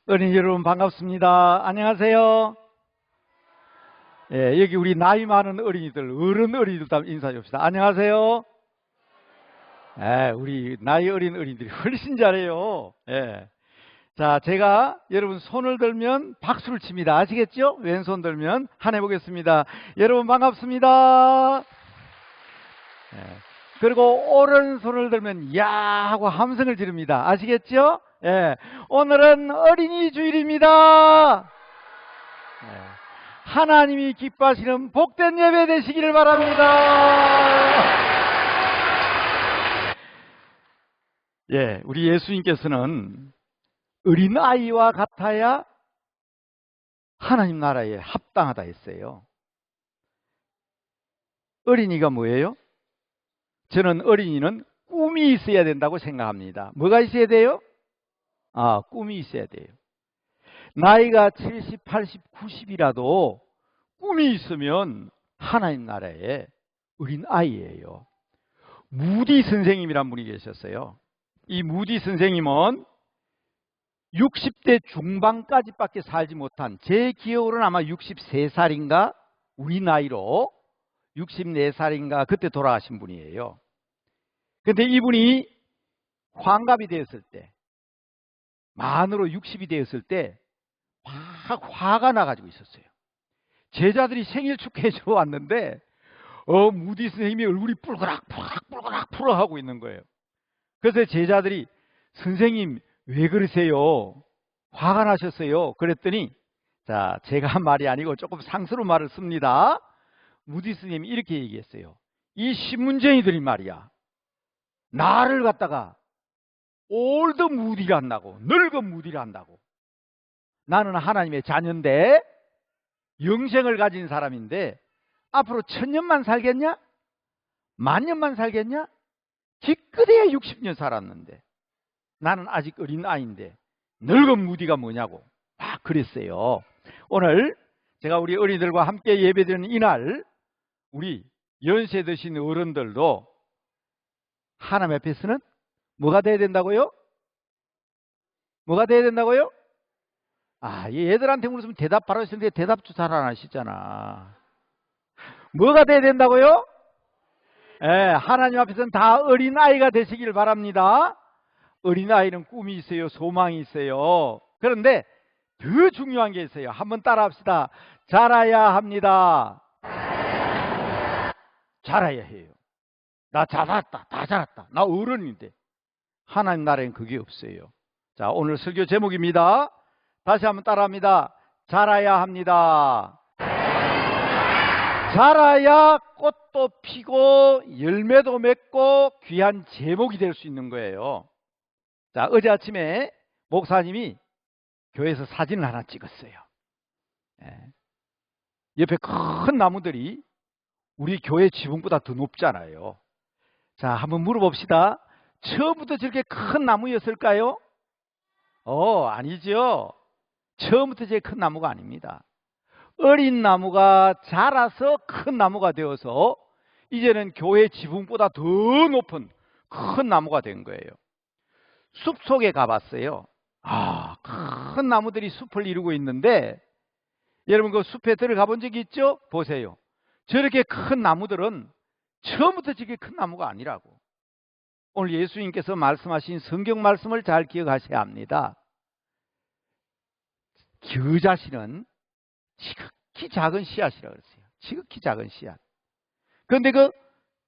어린이 여러분 반갑습니다. 안녕하세요. 여기 우리 나이 많은 어린이들, 어른 어린이들 인사해 줍시다. 안녕하세요. 우리 나이 어린 어린이들이 훨씬 잘해요. 자, 제가 여러분 손을 들면 박수를 칩니다. 아시겠죠? 왼손 들면 한 해보겠습니다. 여러분 반갑습니다. 그리고 오른손을 들면 야 하고 함성을 지릅니다. 아시겠죠? 오늘은 어린이 주일입니다. 하나님이 기뻐하시는 복된 예배 되시기를 바랍니다. 우리 예수님께서는 어린아이와 같아야 하나님 나라에 합당하다 했어요. 어린이가 뭐예요? 저는 어린이는 꿈이 있어야 된다고 생각합니다. 뭐가 있어야 돼요? 꿈이 있어야 돼요. 나이가 70, 80, 90이라도 꿈이 있으면 하나님 나라의 어린아이예요. 무디 선생님이란 분이 계셨어요. 이 무디 선생님은 60대 중반까지밖에 살지 못한, 제 기억으로는 아마 63살인가 우리 나이로 64살인가 그때 돌아가신 분이에요. 근데 이분이 환갑이 되었을 때, 만으로 60이 되었을 때 막 화가 나가지고 있었어요. 제자들이 생일 축하해 줘 왔는데 무디 선생님이 얼굴이 뿔그락 하고 있는 거예요. 그래서 제자들이 선생님 왜 그러세요? 화가 나셨어요? 그랬더니, 자, 제가 한 말이 아니고 조금 상스러운 말을 씁니다. 무디 선생님이 이렇게 얘기했어요. 이 신문쟁이들이 말이야, 나를 갖다가 올드 무디를 한다고, 늙은 무디를 한다고. 나는 하나님의 자녀인데, 영생을 가진 사람인데 앞으로 1000년만 살겠냐? 10,000년만 살겠냐? 기껏해야 60년 살았는데 나는 아직 어린 아이인데 늙은 무디가 뭐냐고 막 그랬어요. 오늘 제가 우리 어린이들과 함께 예배드리는 이날, 우리 연세 드신 어른들도 하나님 앞에서는 뭐가 돼야 된다고요? 뭐가 돼야 된다고요? 얘들한테 물으면 대답 바로 했는데 대답도 잘 안 하시잖아. 뭐가 돼야 된다고요? 하나님 앞에서는 다 어린아이가 되시길 바랍니다. 어린아이는 꿈이 있어요. 소망이 있어요. 그런데 더 중요한 게 있어요. 한번 따라 합시다. 자라야 합니다. 자라야 해요. 나 자랐다. 다 자랐다. 나 어른인데. 하나님 나라엔 그게 없어요. 자, 오늘 설교 제목입니다. 다시 한번 따라합니다. 자라야 합니다. 자라야 꽃도 피고 열매도 맺고 귀한 제목이 될 수 있는 거예요. 자, 어제 아침에 목사님이 교회에서 사진을 하나 찍었어요. 옆에 큰 나무들이 우리 교회 지붕보다 더 높잖아요. 자, 한번 물어봅시다. 처음부터 저렇게 큰 나무였을까요? 아니죠. 처음부터 저렇게 큰 나무가 아닙니다. 어린 나무가 자라서 큰 나무가 되어서 이제는 교회 지붕보다 더 높은 큰 나무가 된 거예요. 숲속에 가봤어요. 큰 나무들이 숲을 이루고 있는데, 여러분 그 숲에 들어가 본 적이 있죠? 보세요. 저렇게 큰 나무들은 처음부터 저렇게 큰 나무가 아니라고. 오늘 예수님께서 말씀하신 성경 말씀을 잘 기억하셔야 합니다. 겨자씨는 지극히 작은 씨앗이라고 그랬어요. 지극히 작은 씨앗. 그런데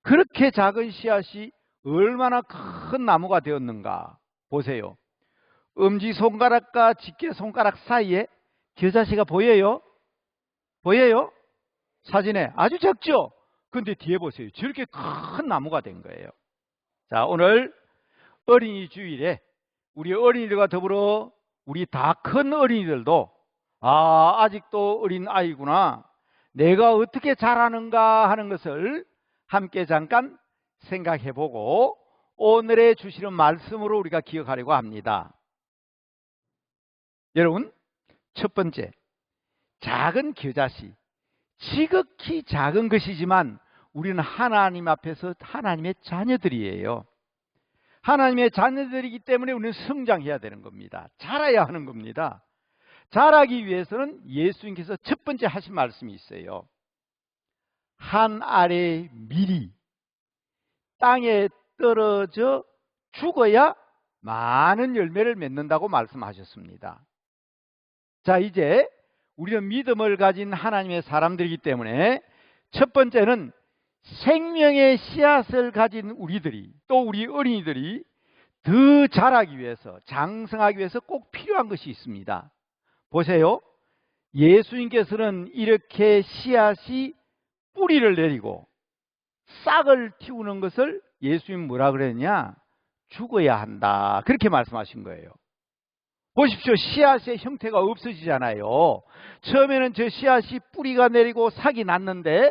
그렇게 작은 씨앗이 얼마나 큰 나무가 되었는가 보세요. 엄지손가락과 집게손가락 사이에 겨자씨가 보여요? 보여요? 사진에 아주 작죠? 그런데 뒤에 보세요. 저렇게 큰 나무가 된 거예요. 자, 오늘 어린이 주일에 우리 어린이들과 더불어 우리 다 큰 어린이들도 아직도 어린 아이구나, 내가 어떻게 자라는가 하는 것을 함께 잠깐 생각해보고 오늘의 주시는 말씀으로 우리가 기억하려고 합니다. 여러분, 첫 번째, 작은 겨자씨, 지극히 작은 것이지만 우리는 하나님 앞에서 하나님의 자녀들이에요. 하나님의 자녀들이기 때문에 우리는 성장해야 되는 겁니다. 자라야 하는 겁니다. 자라기 위해서는 예수님께서 첫 번째 하신 말씀이 있어요. 한 알의 밀이 땅에 떨어져 죽어야 많은 열매를 맺는다고 말씀하셨습니다. 자, 이제 우리는 믿음을 가진 하나님의 사람들이기 때문에 첫 번째는 생명의 씨앗을 가진 우리들이, 또 우리 어린이들이 더 자라기 위해서, 장성하기 위해서 꼭 필요한 것이 있습니다. 보세요. 예수님께서는 이렇게 씨앗이 뿌리를 내리고 싹을 틔우는 것을 예수님 뭐라 그랬냐? 죽어야 한다. 그렇게 말씀하신 거예요. 보십시오. 씨앗의 형태가 없어지잖아요. 처음에는 저 씨앗이 뿌리가 내리고 싹이 났는데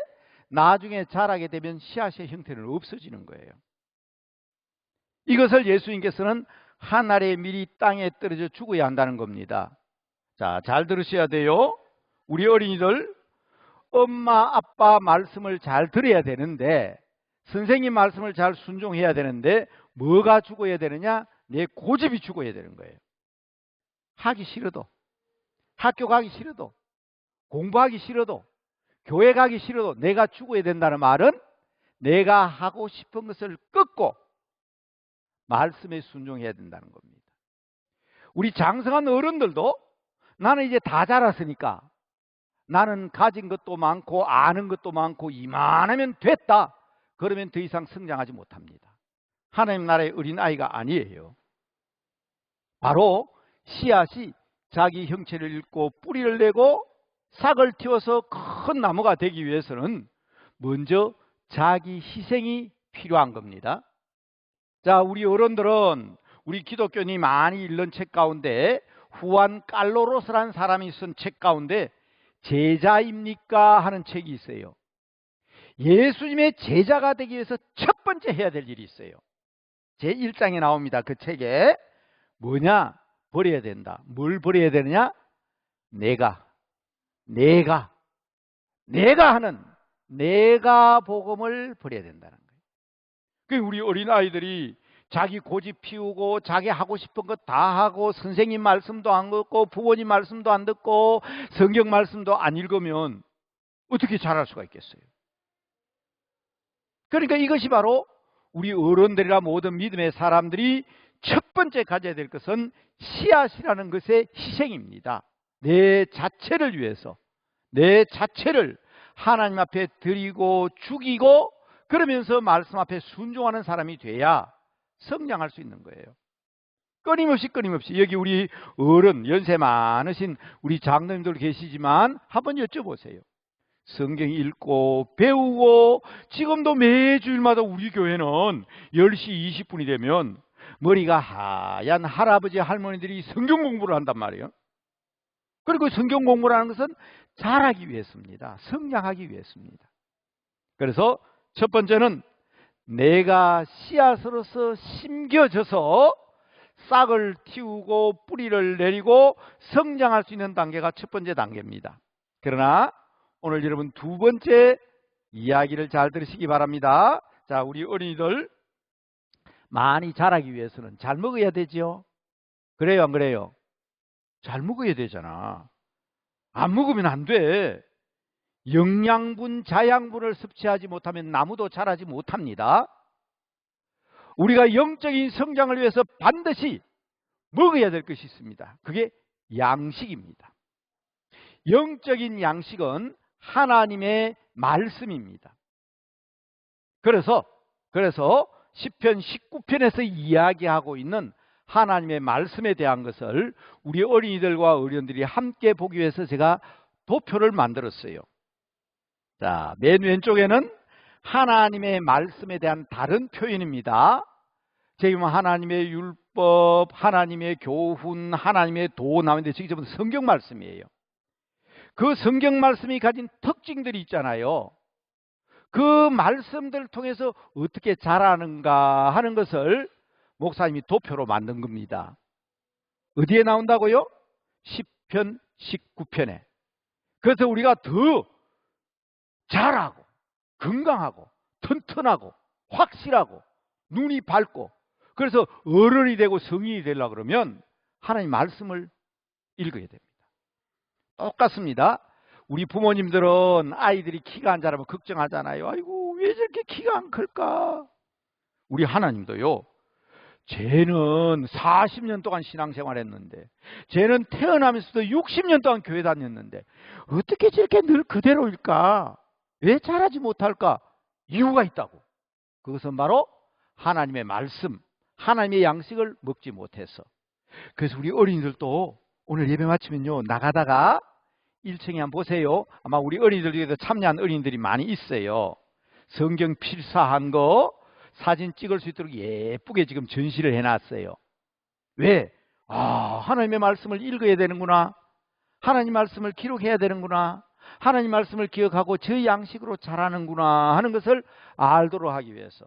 나중에 자라게 되면 씨앗의 형태는 없어지는 거예요. 이것을 예수님께서는 한 알의 밀이 땅에 떨어져 죽어야 한다는 겁니다. 자, 잘 들으셔야 돼요. 우리 어린이들, 엄마, 아빠 말씀을 잘 들어야 되는데, 선생님 말씀을 잘 순종해야 되는데, 뭐가 죽어야 되느냐? 내 고집이 죽어야 되는 거예요. 하기 싫어도, 학교 가기 싫어도, 공부하기 싫어도, 교회 가기 싫어도 내가 죽어야 된다는 말은 내가 하고 싶은 것을 끊고 말씀에 순종해야 된다는 겁니다. 우리 장성한 어른들도 나는 이제 다 자랐으니까, 나는 가진 것도 많고 아는 것도 많고 이만하면 됐다. 그러면 더 이상 성장하지 못합니다. 하나님 나라의 어린아이가 아니에요. 바로 씨앗이 자기 형체를 잃고 뿌리를 내고 싹을 틔워서 큰 나무가 되기 위해서는 먼저 자기 희생이 필요한 겁니다. 자, 우리 어른들은 우리 기독교인이 많이 읽는 책 가운데 후안 깔로로스라는 사람이 쓴 책 가운데 제자입니까? 하는 책이 있어요. 예수님의 제자가 되기 위해서 첫 번째 해야 될 일이 있어요. 제 1장에 나옵니다. 그 책에 뭐냐? 버려야 된다. 뭘 버려야 되느냐? 내가 하는 내가 복음을 버려야 된다는 거예요. 그 우리 어린아이들이 자기 고집 피우고 자기 하고 싶은 것 다 하고 선생님 말씀도 안 듣고 부모님 말씀도 안 듣고 성경 말씀도 안 읽으면 어떻게 잘할 수가 있겠어요? 그러니까 이것이 바로 우리 어른들이나 모든 믿음의 사람들이 첫 번째 가져야 될 것은 씨앗이라는 것의 희생입니다. 내 자체를 위해서, 내 자체를 하나님 앞에 드리고 죽이고 그러면서 말씀 앞에 순종하는 사람이 돼야 성장할 수 있는 거예요. 끊임없이 여기 우리 어른, 연세 많으신 우리 장로님들 계시지만 한번 여쭤보세요. 성경 읽고 배우고 지금도 매주일마다 우리 교회는 10시 20분이 되면 머리가 하얀 할아버지 할머니들이 성경 공부를 한단 말이에요. 그리고 성경 공부라는 것은 자라기 위해서입니다. 성장하기 위해서입니다. 그래서 첫 번째는 내가 씨앗으로서 심겨져서 싹을 틔우고 뿌리를 내리고 성장할 수 있는 단계가 첫 번째 단계입니다. 그러나 오늘 여러분 두 번째 이야기를 잘 들으시기 바랍니다. 자, 우리 어린이들 많이 자라기 위해서는 잘 먹어야 되죠. 그래요, 안 그래요? 잘 먹어야 되잖아. 안 먹으면 안 돼. 영양분, 자양분을 섭취하지 못하면 나무도 자라지 못합니다. 우리가 영적인 성장을 위해서 반드시 먹어야 될 것이 있습니다. 그게 양식입니다. 영적인 양식은 하나님의 말씀입니다. 그래서 시편 19편에서 이야기하고 있는 하나님의 말씀에 대한 것을 우리 어린이들과 어른들이 함께 보기 위해서 제가 도표를 만들었어요. 자, 맨 왼쪽에는 하나님의 말씀에 대한 다른 표현입니다. 지금 하나님의 율법, 하나님의 교훈, 하나님의 도 나오는데 지금 전부 성경 말씀이에요. 그 성경 말씀이 가진 특징들이 있잖아요. 그 말씀들을 통해서 어떻게 자라는가 하는 것을 목사님이 도표로 만든 겁니다. 어디에 나온다고요? 시편 19편에. 그래서 우리가 더 잘하고 건강하고 튼튼하고 확실하고 눈이 밝고 그래서 어른이 되고 성인이 되려고 그러면 하나님 말씀을 읽어야 됩니다. 똑같습니다. 우리 부모님들은 아이들이 키가 안 자라면 걱정하잖아요. 아이고, 왜 저렇게 키가 안 클까? 우리 하나님도요. 쟤는 40년 동안 신앙생활 했는데, 쟤는 태어나면서도 60년 동안 교회 다녔는데 어떻게 저렇게 늘 그대로일까? 왜 자라지 못할까? 이유가 있다고. 그것은 바로 하나님의 말씀, 하나님의 양식을 먹지 못해서. 그래서 우리 어린이들도 오늘 예배 마치면요, 나가다가 1층에 한번 보세요. 아마 우리 어린이들 중에도 참여한 어린이들이 많이 있어요. 성경 필사한 거 사진 찍을 수 있도록 예쁘게 지금 전시를 해놨어요. 왜? 하나님의 말씀을 읽어야 되는구나. 하나님 말씀을 기록해야 되는구나. 하나님 말씀을 기억하고 저 양식으로 자라는구나 하는 것을 알도록 하기 위해서.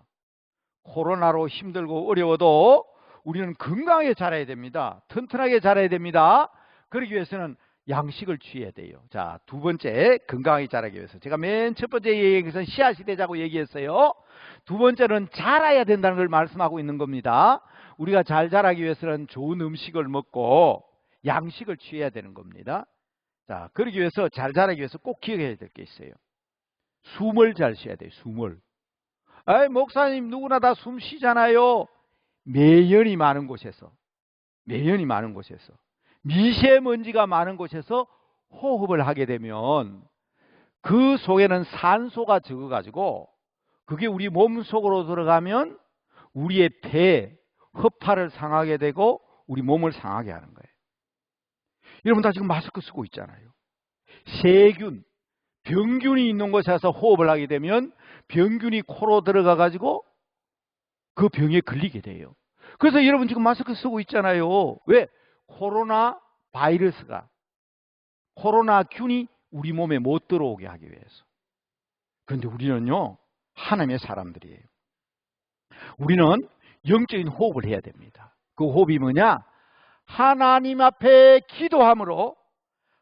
코로나로 힘들고 어려워도 우리는 건강하게 자라야 됩니다. 튼튼하게 자라야 됩니다. 그러기 위해서는 양식을 취해야 돼요. 자, 두 번째, 건강하게 자라기 위해서. 제가 맨 첫 번째 얘기에서는 씨앗이 되자고 얘기했어요. 두 번째는 자라야 된다는 걸 말씀하고 있는 겁니다. 우리가 잘 자라기 위해서는 좋은 음식을 먹고 양식을 취해야 되는 겁니다. 자, 그러기 위해서 잘 자라기 위해서 꼭 기억해야 될 게 있어요. 숨을 잘 쉬어야 돼요. 숨을. 목사님 누구나 다 숨 쉬잖아요. 매연이 많은 곳에서, 매연이 많은 곳에서, 미세먼지가 많은 곳에서 호흡을 하게 되면 그 속에는 산소가 적어가지고 그게 우리 몸 속으로 들어가면 우리의 폐, 허파를 상하게 되고 우리 몸을 상하게 하는 거예요. 여러분 다 지금 마스크 쓰고 있잖아요. 세균, 병균이 있는 곳에서 호흡을 하게 되면 병균이 코로 들어가가지고 그 병에 걸리게 돼요. 그래서 여러분 지금 마스크 쓰고 있잖아요. 왜? 코로나 바이러스가, 코로나 균이 우리 몸에 못 들어오게 하기 위해서. 그런데 우리는요, 하나님의 사람들이에요. 우리는 영적인 호흡을 해야 됩니다. 그 호흡이 뭐냐? 하나님 앞에 기도함으로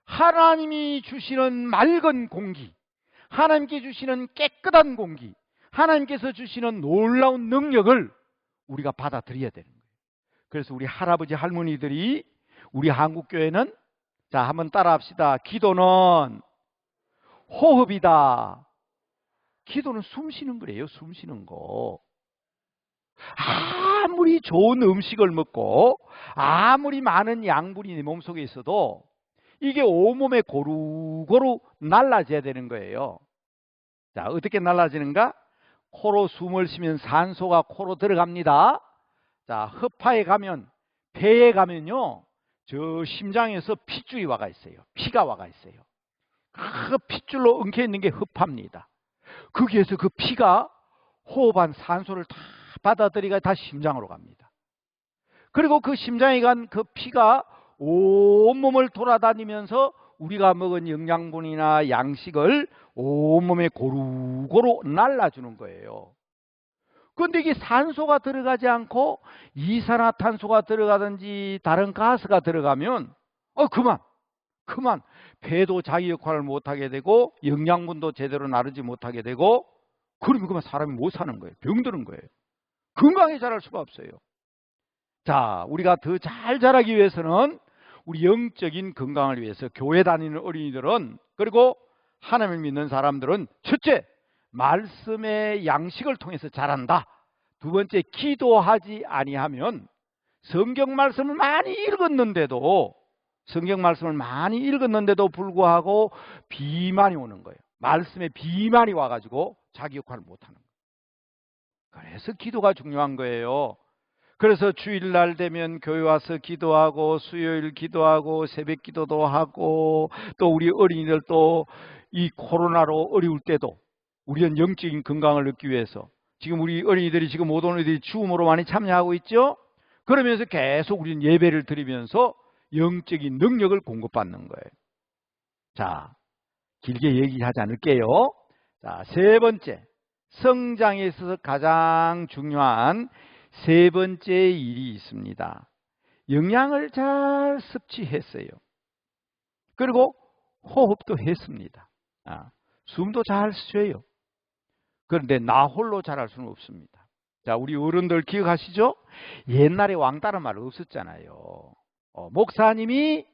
하나님이 주시는 맑은 공기, 하나님께 주시는 깨끗한 공기, 하나님께서 주시는 놀라운 능력을 우리가 받아들여야 되는 거예요. 그래서 우리 할아버지 할머니들이 우리 한국교회는, 자, 한번 따라합시다. 기도는 호흡이다. 기도는 숨 쉬는 거래요. 숨 쉬는 거. 아무리 좋은 음식을 먹고 아무리 많은 양분이 내 몸속에 있어도 이게 온몸에 고루고루 날라져야 되는 거예요. 자, 어떻게 날라지는가? 코로 숨을 쉬면 산소가 코로 들어갑니다. 자, 허파에 가면, 폐에 가면요, 저 심장에서 핏줄이 와가 있어요. 피가 와가 있어요. 그 핏줄로 엉켜 있는 게 허파입니다. 거기에서 그 피가 호흡한 산소를 다 받아들이가 다 심장으로 갑니다. 그리고 그 심장에 간 그 피가 온몸을 돌아다니면서 우리가 먹은 영양분이나 양식을 온몸에 고루고루 날라주는 거예요. 그런데 이게 산소가 들어가지 않고 이산화탄소가 들어가든지 다른 가스가 들어가면 그만 폐도 자기 역할을 못하게 되고 영양분도 제대로 나르지 못하게 되고, 그러면 그만 사람이 못 사는 거예요. 병드는 거예요. 건강히 자랄 수가 없어요. 자, 우리가 더 잘 자라기 위해서는 우리 영적인 건강을 위해서 교회 다니는 어린이들은, 그리고 하나님을 믿는 사람들은 첫째, 말씀의 양식을 통해서 자란다. 두 번째, 기도하지 아니하면 성경 말씀을 많이 읽었는데도 불구하고 비만이 오는 거예요. 말씀에 비만이 와가지고 자기 역할을 못하는 거예요. 그래서 기도가 중요한 거예요. 그래서 주일날 되면 교회 와서 기도하고, 수요일 기도하고, 새벽 기도도 하고, 또 우리 어린이들도 이 코로나로 어려울 때도 우리는 영적인 건강을 얻기 위해서, 지금 우리 어린이들이 지금 못 오는 애들이 죽음으로 많이 참여하고 있죠. 그러면서 계속 우리는 예배를 드리면서 영적인 능력을 공급받는 거예요. 자, 길게 얘기하지 않을게요. 자, 세 번째, 성장에 있어서 가장 중요한 세 번째 일이 있습니다. 영양을 잘 섭취했어요. 그리고 호흡도 했습니다. 숨도 잘 쉬어요. 그런데 나 홀로 자랄 수는 없습니다. 자, 우리 어른들 기억하시죠? 옛날에 왕따는 말 없었잖아요. 목사님이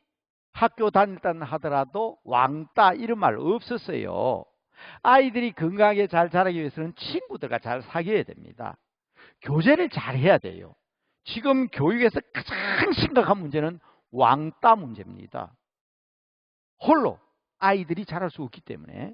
학교 다녔다 하더라도 왕따 이런 말 없었어요. 아이들이 건강하게 잘 자라기 위해서는 친구들과 잘 사귀어야 됩니다. 교제를 잘 해야 돼요. 지금 교육에서 가장 심각한 문제는 왕따 문제입니다. 홀로 아이들이 자랄 수 없기 때문에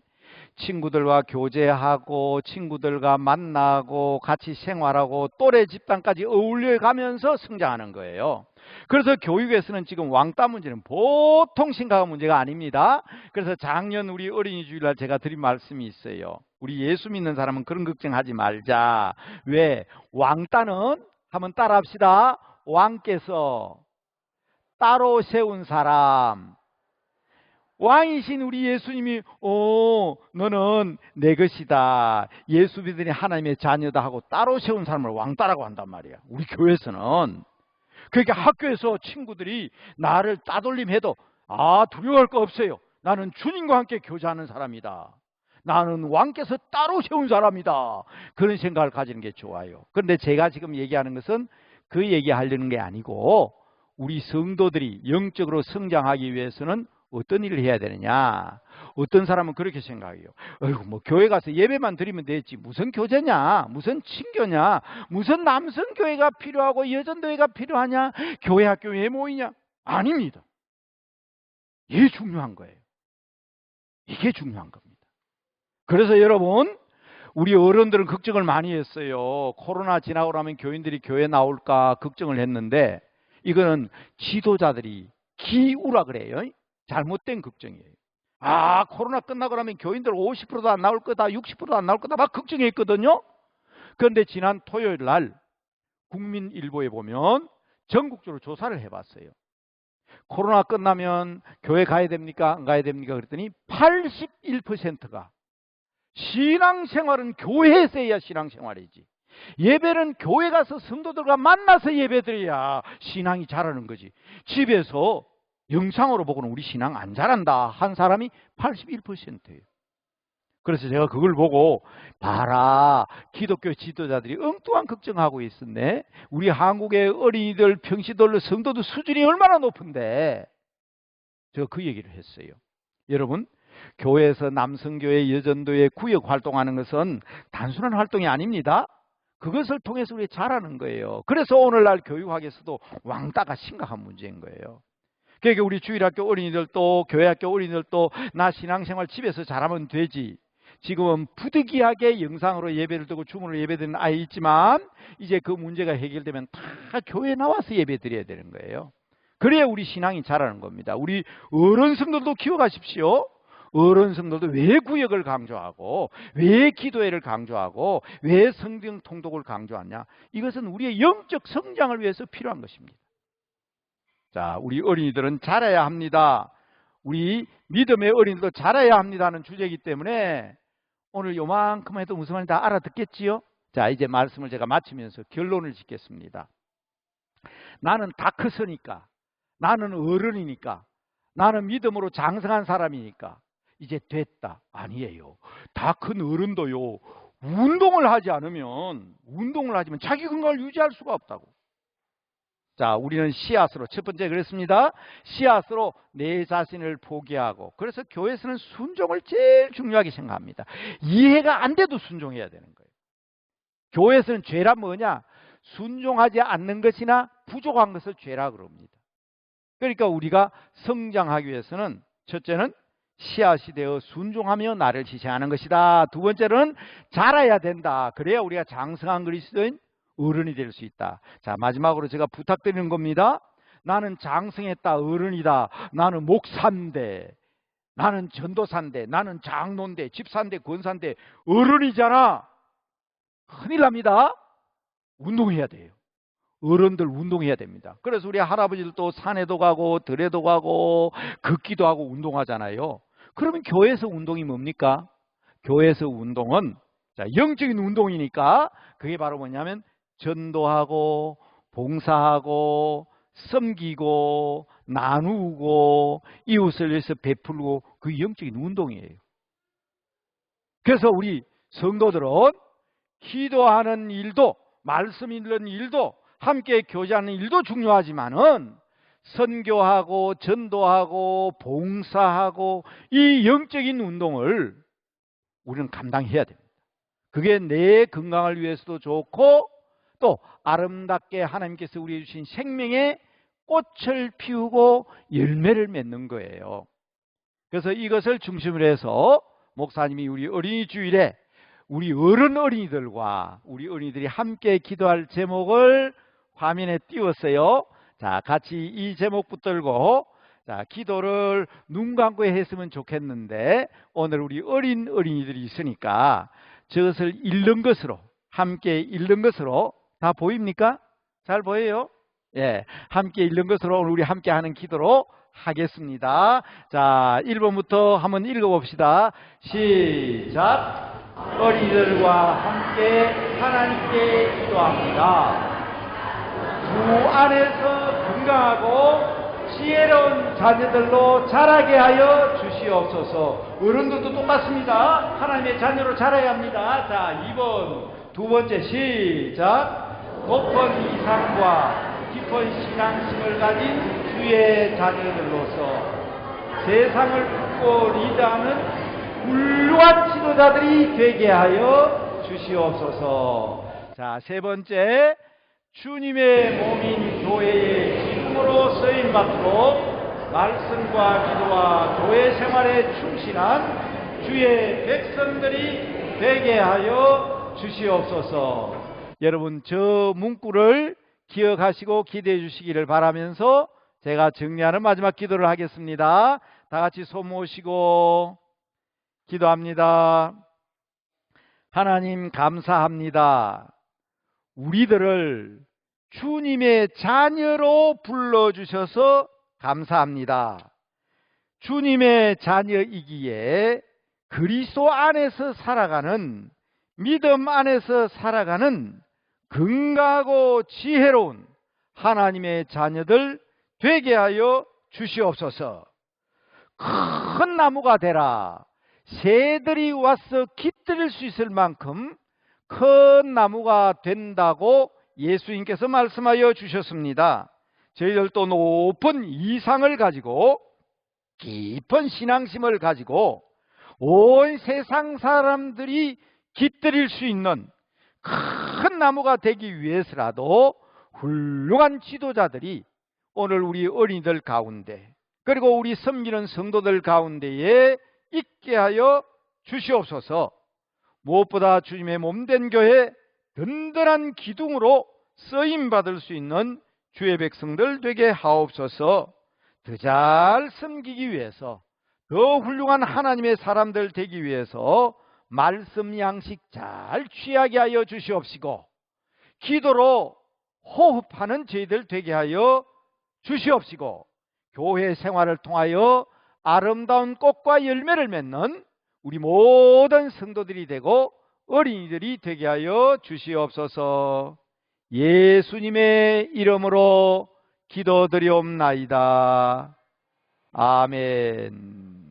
친구들과 교제하고 친구들과 만나고 같이 생활하고 또래 집단까지 어울려 가면서 성장하는 거예요. 그래서 교육에서는 지금 왕따 문제는 보통 심각한 문제가 아닙니다. 그래서 작년 우리 어린이 주일날 제가 드린 말씀이 있어요. 우리 예수 믿는 사람은 그런 걱정하지 말자. 왜? 왕따는 한번 따라합시다. 왕께서 따로 세운 사람, 왕이신 우리 예수님이 너는 내 것이다, 예수 믿으니 하나님의 자녀다 하고 따로 세운 사람을 왕따라고 한단 말이야. 우리 교회에서는. 그러니까 학교에서 친구들이 나를 따돌림해도 두려워할 거 없어요. 나는 주님과 함께 교제하는 사람이다. 나는 왕께서 따로 세운 사람이다. 그런 생각을 가지는 게 좋아요. 그런데 제가 지금 얘기하는 것은 그 얘기하려는 게 아니고 우리 성도들이 영적으로 성장하기 위해서는 어떤 일을 해야 되느냐. 어떤 사람은 그렇게 생각해요. 뭐 교회 가서 예배만 드리면 되지 무슨 교제냐, 무슨 친교냐, 무슨 남성교회가 필요하고 여전도회가 필요하냐, 교회 학교 왜 모이냐. 아닙니다. 이게 중요한 거예요. 이게 중요한 겁니다. 그래서 여러분, 우리 어른들은 걱정을 많이 했어요. 코로나 지나고 나면 교인들이 교회 나올까 걱정을 했는데 이거는 지도자들이 기우라 그래요. 잘못된 걱정이에요. 코로나 끝나고 나면 교인들 50%도 안 나올 거다, 60%도 안 나올 거다 막 걱정했거든요. 그런데 지난 토요일 날 국민일보에 보면 전국적으로 조사를 해봤어요. 코로나 끝나면 교회 가야 됩니까? 안 가야 됩니까? 그랬더니 81%가 신앙생활은 교회에서 해야 신앙생활이지. 예배는 교회 가서 성도들과 만나서 예배드려야 신앙이 자라는 거지. 집에서 영상으로 보고는 우리 신앙 안 자란다 한 사람이 81%예요. 그래서 제가 그걸 보고 봐라, 기독교 지도자들이 엉뚱한 걱정하고 있었네. 우리 한국의 어린이들, 평시들, 성도들 수준이 얼마나 높은데. 제가 그 얘기를 했어요. 여러분, 교회에서 남성교회, 여전도회, 구역 활동하는 것은 단순한 활동이 아닙니다. 그것을 통해서 우리 자라는 거예요. 그래서 오늘날 교육학에서도 왕따가 심각한 문제인 거예요. 그러니까 우리 주일학교 어린이들도 교회학교 어린이들도 나 신앙생활 집에서 잘하면 되지. 지금은 부득이하게 영상으로 예배를 드리고 줌으로 예배드리는 아이 있지만 이제 그 문제가 해결되면 다 교회에 나와서 예배 드려야 되는 거예요. 그래야 우리 신앙이 자라는 겁니다. 우리 어른 성도들도 키워가십시오. 어른 성도도 왜 구역을 강조하고 왜 기도회를 강조하고 왜 성경 통독을 강조하냐. 이것은 우리의 영적 성장을 위해서 필요한 것입니다. 자, 우리 어린이들은 자라야 합니다. 우리 믿음의 어린이들도 자라야 합니다는 주제이기 때문에 오늘 요만큼 해도 무슨 말인지 다 알아듣겠지요? 자, 이제 말씀을 제가 마치면서 결론을 짓겠습니다. 나는 다 컸으니까, 나는 어른이니까, 나는 믿음으로 장성한 사람이니까 이제 됐다. 아니에요. 다 큰 어른도요, 운동을 하지 않으면 자기 건강을 유지할 수가 없다고. 자, 우리는 씨앗으로, 첫 번째 그랬습니다. 씨앗으로 내 자신을 포기하고, 그래서 교회에서는 순종을 제일 중요하게 생각합니다. 이해가 안 돼도 순종해야 되는 거예요. 교회에서는 죄란 뭐냐? 순종하지 않는 것이나 부족한 것을 죄라 그럽니다. 그러니까 우리가 성장하기 위해서는 첫째는 씨앗이 되어 순종하며 나를 지탱하는 것이다. 두 번째는 자라야 된다. 그래야 우리가 장성한 그리스도인 어른이 될 수 있다. 자, 마지막으로 제가 부탁드리는 겁니다. 나는 장성했다, 어른이다, 나는 목사인데, 나는 전도사인데, 나는 장로인데, 집사인데, 권사인데 어른이잖아. 큰일 납니다. 운동해야 돼요. 어른들 운동해야 됩니다. 그래서 우리 할아버지들도 산에도 가고 들에도 가고 걷기도 하고 운동하잖아요. 그러면 교회에서 운동이 뭡니까? 교회에서 운동은 영적인 운동이니까 그게 바로 뭐냐면 전도하고 봉사하고 섬기고 나누고 이웃을 위해서 베풀고 그 영적인 운동이에요. 그래서 우리 성도들은 기도하는 일도 말씀 읽는 일도 함께 교제하는 일도 중요하지만은 선교하고 전도하고 봉사하고 이 영적인 운동을 우리는 감당해야 됩니다. 그게 내 건강을 위해서도 좋고 또 아름답게 하나님께서 우리에게 주신 생명의 꽃을 피우고 열매를 맺는 거예요. 그래서 이것을 중심으로 해서 목사님이 우리 어린이 주일에 우리 어린이들과 우리 어린이들이 함께 기도할 제목을 화면에 띄웠어요. 자, 같이 이 제목 붙들고 자, 기도를 눈 감고 했으면 좋겠는데 오늘 우리 어린이들이 있으니까 저것을 읽는 것으로 함께 읽는 것으로 다 보입니까? 잘 보여요? 예, 함께 읽는 것으로 오늘 우리 함께 하는 기도로 하겠습니다. 자, 1번부터 한번 읽어봅시다. 시작. 어린이들과 함께 하나님께 기도합니다. 주 안에서 건강하고 지혜로운 자녀들로 자라게 하여 주시옵소서. 어른들도 똑같습니다. 하나님의 자녀로 자라야 합니다. 자, 2번 두 번째 시작. 높은 이상과 깊은 신앙심을 가진 주의 자녀들로서 세상을 품고 리드하는 훌륭한 지도자들이 되게 하여 주시옵소서. 자, 세 번째 주님의 몸인 교회의 기둥으로 쓰임받도록 말씀과 기도와 교회 생활에 충실한 주의 백성들이 되게 하여 주시옵소서. 여러분, 저 문구를 기억하시고 기대해 주시기를 바라면서 제가 정리하는 마지막 기도를 하겠습니다. 다 같이 손 모시고 기도합니다. 하나님 감사합니다. 우리들을 주님의 자녀로 불러주셔서 감사합니다. 주님의 자녀이기에 그리스도 안에서 살아가는, 믿음 안에서 살아가는 건강하고 지혜로운 하나님의 자녀들 되게 하여 주시옵소서. 큰 나무가 되라. 새들이 와서 깃들일 수 있을 만큼 큰 나무가 된다고 예수님께서 말씀하여 주셨습니다. 저희들도 높은 이상을 가지고 깊은 신앙심을 가지고 온 세상 사람들이 깃들일 수 있는 큰 나무가 되기 위해서라도 훌륭한 지도자들이 오늘 우리 어린이들 가운데 그리고 우리 섬기는 성도들 가운데에 있게 하여 주시옵소서. 무엇보다 주님의 몸된 교회 든든한 기둥으로 쓰임받을 수 있는 주의 백성들 되게 하옵소서. 더 잘 섬기기 위해서, 더 훌륭한 하나님의 사람들 되기 위해서 말씀 양식 잘 취하게 하여 주시옵시고 기도로 호흡하는 저희들 되게 하여 주시옵시고 교회 생활을 통하여 아름다운 꽃과 열매를 맺는 우리 모든 성도들이 되고 어린이들이 되게 하여 주시옵소서. 예수님의 이름으로 기도드리옵나이다. 아멘.